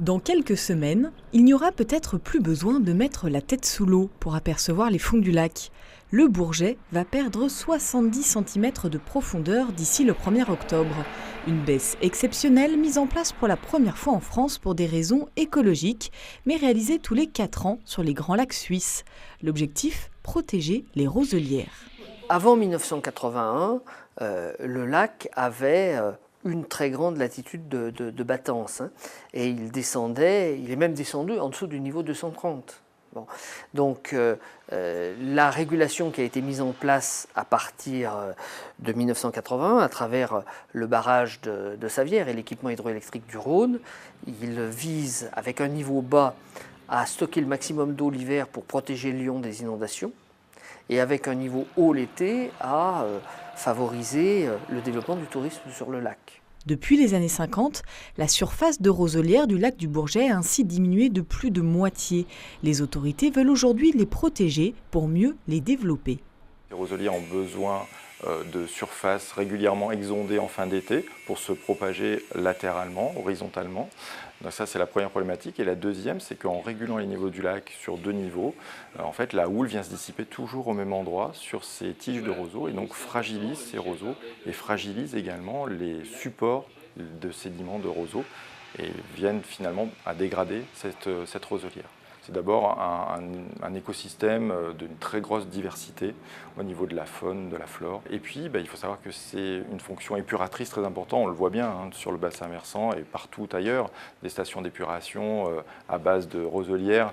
Dans quelques semaines, il n'y aura peut-être plus besoin de mettre la tête sous l'eau pour apercevoir les fonds du lac. Le Bourget va perdre 70 cm de profondeur d'ici le 1er octobre. Une baisse exceptionnelle mise en place pour la première fois en France pour des raisons écologiques, mais réalisée tous les 4 ans sur les grands lacs suisses. L'objectif, protéger les roselières. Avant 1981, le lac avait une très grande latitude de battance, et il est même descendu en dessous du niveau 230. Bon. Donc la régulation qui a été mise en place à partir de 1981 à travers le barrage de Savières et l'équipement hydroélectrique du Rhône, il vise avec un niveau bas à stocker le maximum d'eau l'hiver pour protéger Lyon des inondations, et avec un niveau haut l'été à favoriser le développement du tourisme sur le lac. Depuis les années 50, la surface de roselières du lac du Bourget a ainsi diminué de plus de moitié. Les autorités veulent aujourd'hui les protéger pour mieux les développer. Les roselières ont besoin de surfaces régulièrement exondées en fin d'été pour se propager latéralement, horizontalement. Donc ça, c'est la première problématique. Et la deuxième, c'est qu'en régulant les niveaux du lac sur 2 niveaux, en fait, la houle vient se dissiper toujours au même endroit sur ces tiges de roseaux et donc fragilise ces roseaux et fragilise également les supports de sédiments de roseaux et viennent finalement à dégrader cette roselière. C'est d'abord un écosystème d'une très grosse diversité au niveau de la faune, de la flore. Et puis, il faut savoir que c'est une fonction épuratrice très importante. On le voit bien sur le bassin versant et partout ailleurs. Des stations d'épuration à base de roselières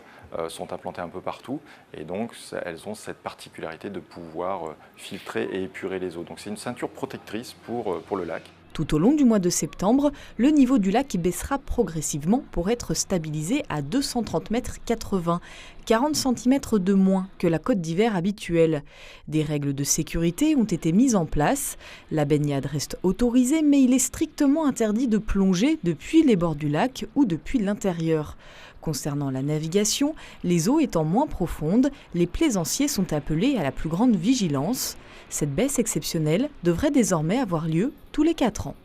sont implantées un peu partout. Et donc, elles ont cette particularité de pouvoir filtrer et épurer les eaux. Donc, c'est une ceinture protectrice pour le lac. Tout au long du mois de septembre, le niveau du lac baissera progressivement pour être stabilisé à 230,80 m, 40 cm de moins que la côte d'hiver habituelle. Des règles de sécurité ont été mises en place. La baignade reste autorisée, mais il est strictement interdit de plonger depuis les bords du lac ou depuis l'intérieur. Concernant la navigation, les eaux étant moins profondes, les plaisanciers sont appelés à la plus grande vigilance. Cette baisse exceptionnelle devrait désormais avoir lieu tous les 4 ans.